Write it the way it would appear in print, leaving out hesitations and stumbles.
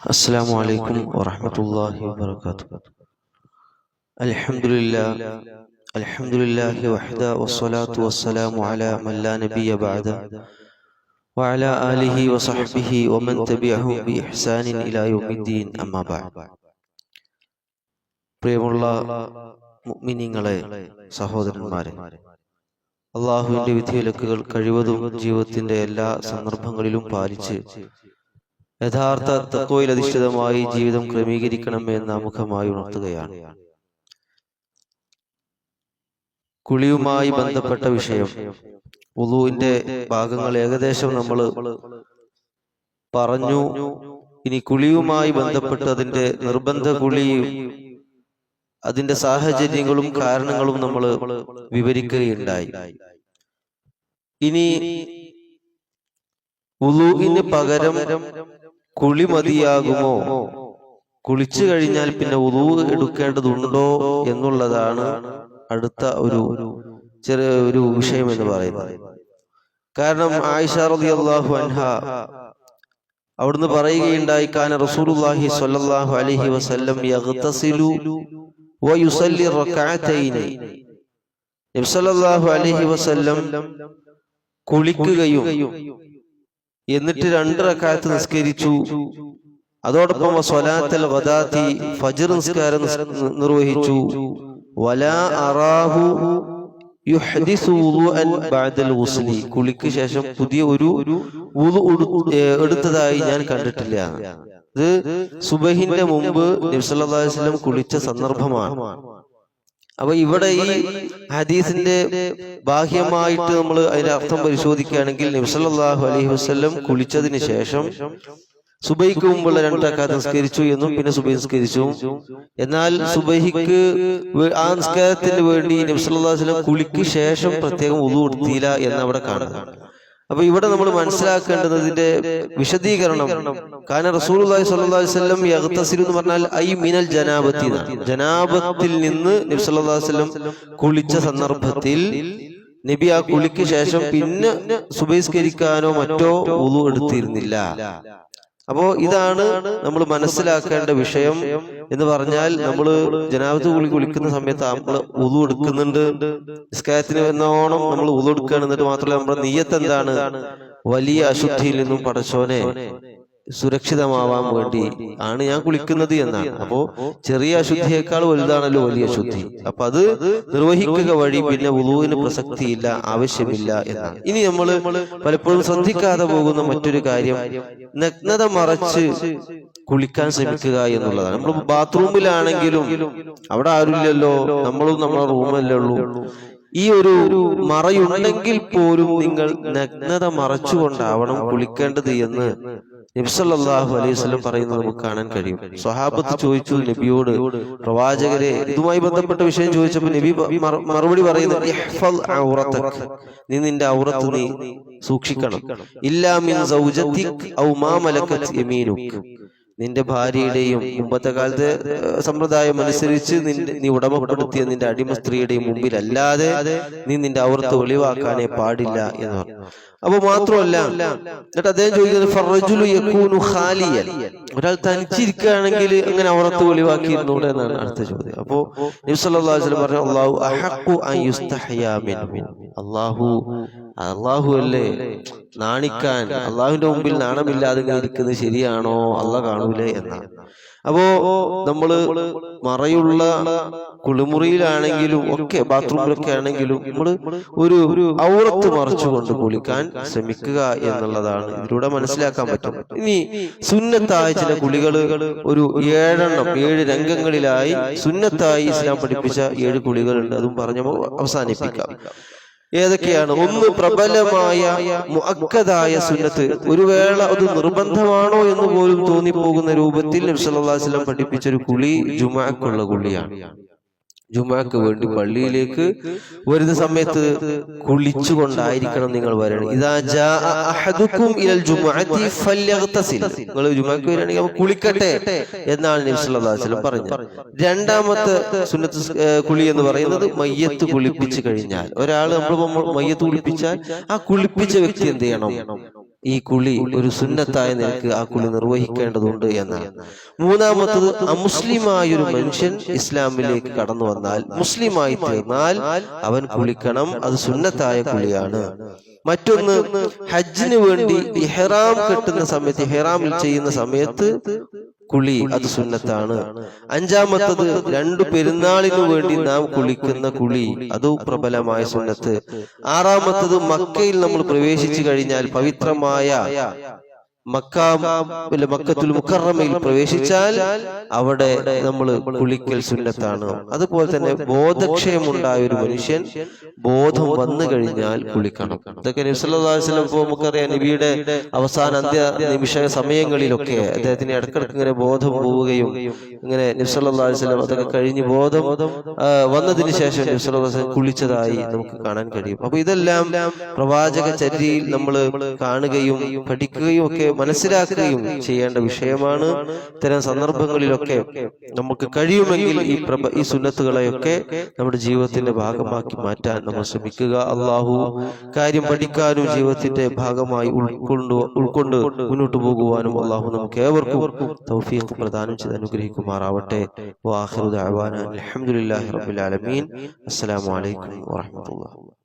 السلام عليكم ورحمة الله وبركاته. الحمد لله وحده والصلاة والسلام على من لا نبي بعده وعلى آله وصحبه ومن تبعهم بإحسان إلى يوم الدين أما بعد. പ്രിയമുള്ള മുഅ്മിനീങ്ങളെ, സഹോദരന്മാരെ, അള്ളാഹുവിന്റെ വിധിവിലക്കുകൾ കഴിവതും ജീവിതത്തിന്റെ എല്ലാ സന്ദർഭങ്ങളിലും പാലിച്ച് യഥാർത്ഥ തഖ്വയിൽ അധിഷ്ഠിതമായി ജീവിതം ക്രമീകരിക്കണമെന്ന് ആമുഖമായി ഉണർത്തുകയാണ്. കുളിയുമായി ബന്ധപ്പെട്ട വിഷയം, വുളൂഇന്റെ ഭാഗങ്ങൾ ഏകദേശം നമ്മൾ പറഞ്ഞു. ഇനി കുളിയുമായി ബന്ധപ്പെട്ട് അതിന്റെ നിർബന്ധ കുളിയും അതിന്റെ സാഹചര്യങ്ങളും കാരണങ്ങളും നമ്മൾ വിവരിക്കുകയുണ്ടായി. ഇനി വുളൂഇന് പകരം കുളി മതിയാകുമോ, കുളിച്ചു കഴിഞ്ഞാൽ പിന്നെ വുളൂ എടുക്കേണ്ടതുണ്ടോ എന്നുള്ളതാണ് അടുത്ത ഒരു വിഷയം എന്ന് പറയുന്നത്. കാരണം ആയിഷ റളിയല്ലാഹു അൻഹ അവിടുന്ന് പറയുകയുണ്ടായി, കാന റസൂലുള്ളാഹി സ്വല്ലല്ലാഹു അലൈഹി വസല്ലം യഗ്തസിലു വയുസല്ലി റകഅതൈനി. നബി സല്ലല്ലാഹു അലൈഹി വസല്ലം കുളിക്കുകയും എന്നിട്ട് 2 റക്അത്ത് നിസ്കരിച്ചു. അതോടൊപ്പം സ്വലാത്തുൽ ഗദാത്തി, ഫജ്ർ നിസ്കാരം നിർവഹിച്ചു. വലാ അറാഹു യുഹ്ദിസു വുളുഅൻ ബഅദൽ ഗുസ്ലി. കുളിക്ക് ശേഷം പുതിയ ഒരു വുളു എടുത്തതായി ഞാൻ കണ്ടിട്ടില്ല. ഇത് സുബഹിന്റെ മുമ്പ് നബി സല്ലല്ലാഹു അലൈഹി വസല്ലം കുളിച്ച സന്ദർഭമാണ്. അപ്പൊ ഇവിടെ ഈ ഹദീസിന്റെ ബാഹ്യമായിട്ട് നമ്മൾ അതിന്റെ അർത്ഥം പരിശോധിക്കുകയാണെങ്കിൽ നബി സല്ലല്ലാഹു അലൈഹി വസല്ലം കുളിച്ചതിന് ശേഷം സുബഹിക്ക് മുമ്പുള്ള 2 റക്അത്ത് നിസ്കരിച്ചു എന്നും പിന്നെ സുബഹി നിസ്കരിച്ചു. എന്നാൽ സുബഹിക്ക് ആ നിസ്കാരത്തിന് വേണ്ടി നബി സല്ലല്ലാഹു അലൈഹി വസല്ലം കുളിക്ക് ശേഷം പ്രത്യേകം വുളു എടുത്തില്ല എന്ന് അവിടെ കാണുന്നു. അപ്പൊ ഇവിടെ നമ്മൾ മനസ്സിലാക്കേണ്ടത് ഇതിന്റെ വിശദീകരണം. കാരണം റസൂലുള്ളാഹി സ്വല്ലല്ലാഹു അലൈഹി വസല്ലം യഗ്തസിലു എന്ന് പറഞ്ഞാൽ ഐ മിനൽ ജനാബത്തി, ജനാബത്തിൽ നിന്ന് നബി സല്ലല്ലാഹു അലൈഹി വസല്ലം കുളിച്ച സന്ദർഭത്തിൽ നബി ആ കുളിക്ക് ശേഷം പിന്നെ സുബഹിസ്കരിക്കാനോ മറ്റോ വുളു എടുത്തിരുന്നില്ല. അപ്പോ ഇതാണ് നമ്മൾ മനസ്സിലാക്കേണ്ട വിഷയം എന്ന് പറഞ്ഞാൽ, നമ്മൾ ജനാബത്ത് കുളിക്കുന്ന സമയത്ത് നമ്മൾ വുളു എടുക്കുന്നുണ്ട്, നിസ്കാരത്തിന് എന്നോണം നമ്മൾ വുളു എടുക്കുകയാണ്. എന്നിട്ട് മാത്രമല്ല, നമ്മുടെ നിയ്യത്ത് എന്താണ്? വലിയ അശുദ്ധിയിൽ നിന്നും പടച്ചോനെ സുരക്ഷിതമാവാൻ വേണ്ടി ആണ് ഞാൻ കുളിക്കുന്നത് എന്നാണ്. അപ്പോ ചെറിയ അശുദ്ധിയേക്കാൾ വലുതാണല്ലോ വലിയ അശുദ്ധി. അപ്പൊ അത് നിർവഹിക്കുക വഴി പിന്നെ വുളൂവിന് പ്രസക്തിയില്ല, ആവശ്യമില്ല എന്നാണ്. ഇനി നമ്മൾ പലപ്പോഴും ശ്രദ്ധിക്കാതെ പോകുന്ന മറ്റൊരു കാര്യം, നഗ്നത മറച്ച് കുളിക്കാൻ ശ്രമിക്കുക എന്നുള്ളതാണ്. നമ്മൾ ബാത്റൂമിലാണെങ്കിലും അവിടെ ആരുമില്ലല്ലോ, നമ്മളും നമ്മളെ റൂമല്ലേ ഉള്ളൂ. ഈ ഒരു മറയുണ്ടെങ്കിൽ പോലും നിങ്ങൾ നഗ്നത മറച്ചുകൊണ്ടാവണം കുളിക്കേണ്ടത് എന്ന് നബി സല്ലല്ലാഹു അലൈഹി വസല്ലം പറയുന്നത് നമുക്ക് കാണാൻ കഴിയും. സ്വഹാബത്ത് ചോദിച്ചു നബിയോട്, പ്രവാചകരെ, ഇതുമായി ബന്ധപ്പെട്ട വിഷയം ചോദിച്ചപ്പോൾ നബി മറുപടി പറയുന്നത്, ഇഹ്ഫദ് ഔറതക, നീ നിന്റെ ഔറത്ത് നീ സൂക്ഷിക്കണം. ഇല്ലാ മിൻ സൗജതിക് ഔ മാ മലകത് യമീനുക, നിന്റെ ഭാര്യയുടെയും മുമ്പത്തെ കാലത്തെ സമ്പ്രദായം അനുസരിച്ച് നീ ഉടമപ്പെടുത്തിയ നിന്റെ അടിമ സ്ത്രീയുടെയും മുമ്പിൽ അല്ലാതെ നീ നിന്റെ ഔറത്ത് ഒളിവാക്കാനേ പാടില്ല എന്ന് പറഞ്ഞു. അപ്പൊ മാത്രമല്ല, എന്നിട്ട് അദ്ദേഹം ചോദിക്കുന്നത്, ഫർറജുലു യകൂനു ഖാലിയൻ, ഒരാൾ തനിച്ചിരിക്കുകയാണെങ്കിൽ അങ്ങനെ ഔറത്ത് ഒളിവാക്കിയിരുന്നൂടെ എന്നാണ് അടുത്ത ചോദ്യം. അപ്പോ നബി സല്ലല്ലാഹു അലൈഹി വസല്ലം പറഞ്ഞു, അല്ലാഹു അഹഖു അൻ യുസ്തഹയാ മിൻഹു, അല്ലാഹു അല്ലേ നാണിക്കാൻ, അള്ളാഹുവിന്റെ മുമ്പിൽ നാണമില്ലാതെ ഇരിക്കുന്നത് ശരിയാണോ? അള്ളാഹ് കാണൂലേ എന്നാണ്. അപ്പോ നമ്മള് മറയുള്ള കുളിമുറിയിലാണെങ്കിലും ഒക്കെ ബാത്റൂമിലൊക്കെ ആണെങ്കിലും നമ്മള് ഒരു ഔറത്ത് മറച്ചുകൊണ്ട് കുളിക്കാൻ ശ്രമിക്കുക എന്നുള്ളതാണ് ഇതിലൂടെ മനസ്സിലാക്കാൻ പറ്റും. ഇനി സുന്നത്തായ ചില കുളികള് ഒരു 7 രംഗങ്ങളിലായി സുന്നത്തായി ഇസ്ലാം പഠിപ്പിച്ച 7 കുളികളുണ്ട്. അതും പറഞ്ഞ് അവസാനിപ്പിക്കാം. ഏതൊക്കെയാണ്? ഒന്ന്, പ്രബലമായ മുഅക്കദായ സുന്നത്ത്. ഒരു വേള അത് നിർബന്ധമാണോ എന്ന് പോലും തോന്നിപ്പോകുന്ന രൂപത്തിൽ നബി സല്ലല്ലാഹു അലൈഹി വസല്ലം പഠിപ്പിച്ചൊരു കുളി ജുമുഅക്കുള്ള കുളിയാണ്. ജുമുഅക്ക് വേണ്ടി പള്ളിയിലേക്ക് വരുന്ന സമയത്ത് കുളിച്ചുകൊണ്ടായിരിക്കണം നിങ്ങൾ വരണം. ഇദാ ജാഅ അഹദുക്കും ഇലൽ ജുമുഅത്തി ഫല്യഗ്തസിൽ, നിങ്ങൾ ജുമുഅക്ക് വരികയാണെങ്കിൽ കുളിക്കട്ടെ എന്നാണ് നബി സല്ലല്ലാഹു അലൈഹി വസല്ലം പറഞ്ഞത്. രണ്ടാമത്തെ സുന്നത്ത് കുളി എന്ന് പറയുന്നത് മയ്യത്ത് കുളിപ്പിച്ചു കഴിഞ്ഞാൽ, ഒരാൾ നമ്മൾ മയ്യത്ത് കുളിപ്പിച്ചാൽ ആ കുളിപ്പിച്ച വ്യക്തി എന്ത് ചെയ്യണം? ഈ കുളി ഒരു സുന്നത്തായ നിലക്ക് ആ കുളി നിർവഹിക്കേണ്ടതുണ്ട് എന്നാണ്. മൂന്നാമത്തത്, അമുസ്ലിമായൊരു മനുഷ്യൻ ഇസ്ലാമിലേക്ക് കടന്നു വന്നാൽ, മുസ്ലിമായി തീർന്നാൽ അവൻ കുളിക്കണം. അത് സുന്നത്തായ കുളിയാണ്. മറ്റൊന്ന്, ഹജ്ജിന് വേണ്ടി ഇഹ്റാം കെട്ടുന്ന സമയത്ത്, ഇഹ്റാമിൽ ചെയ്യുന്ന സമയത്ത് കുളി, അത് സുന്നത്താണ്. അഞ്ചാമത്തത്, രണ്ടു പെരുന്നാളിനു വേണ്ടി നാം കുളിക്കുന്ന കുളി, അത് പ്രബലമായ സുന്നത്ത്. ആറാമത്തത്, മക്കയിൽ നമ്മൾ പ്രവേശിച്ചു കഴിഞ്ഞാൽ, പവിത്രമായ മക്കത്തുൽ മുക്കറമയിൽ പ്രവേശിച്ചാൽ അവിടെ നമ്മൾ കുളിക്കൽ സുന്നത്താണ്. അതുപോലെ തന്നെ ബോധക്ഷയമുണ്ടായ ഒരു മനുഷ്യൻ ബോധം വന്നു കഴിഞ്ഞാൽ കുളിക്കണം. ഇതൊക്കെ നബി സല്ലല്ലാഹു അലൈഹി വസല്ലം, ഇപ്പോൾ നമുക്കറിയാം നബിയുടെ അവസാന അന്ത്യ നിമിഷ സമയങ്ങളിലൊക്കെ അദ്ദേഹത്തിന് ഇടക്കിടക്ക് ഇങ്ങനെ ബോധം പോവുകയും ഇങ്ങനെ നബി സല്ലല്ലാഹു അലൈഹി വസല്ലം അതൊക്കെ കഴിഞ്ഞ് ബോധം വന്നതിന് ശേഷം നബി സല്ലല്ലാഹു അലൈഹി വസല്ലം കുളിച്ചതായി നമുക്ക് കാണാൻ കഴിയും. അപ്പൊ ഇതെല്ലാം പ്രവാചക ചര്യയിൽ നമ്മൾ കാണുകയും പഠിക്കുകയും ഒക്കെ മനസ്സിലാക്കുകയും ചെയ്യേണ്ട വിഷയമാണ്. ഇത്തരം സന്ദർഭങ്ങളിലൊക്കെ നമുക്ക് കഴിയുമെങ്കിൽ ഈ സുന്നത്തുകളെയൊക്കെ നമ്മുടെ ജീവിതത്തിന്റെ ഭാഗമാക്കി മാറ്റാൻ നമ്മൾ ശ്രമിക്കുക. അള്ളാഹു കാര്യം പഠിക്കാനും ജീവിതത്തിന്റെ ഭാഗമായി ഉൾക്കൊണ്ട് മുന്നോട്ട് പോകുവാനും അള്ളാഹു നമുക്ക് ഏവർക്കും തൗഫീഖ് പ്രദാനം ചെയ്ത് അനുഗ്രഹിക്കുമാറാവട്ടെ. വആഖിറു ദഅവാനാ അൽഹംദുലില്ലാഹി റബ്ബിൽ ആലമീൻ. അസ്സലാമു അലൈക്കും വറഹ്മത്തുള്ളാഹി.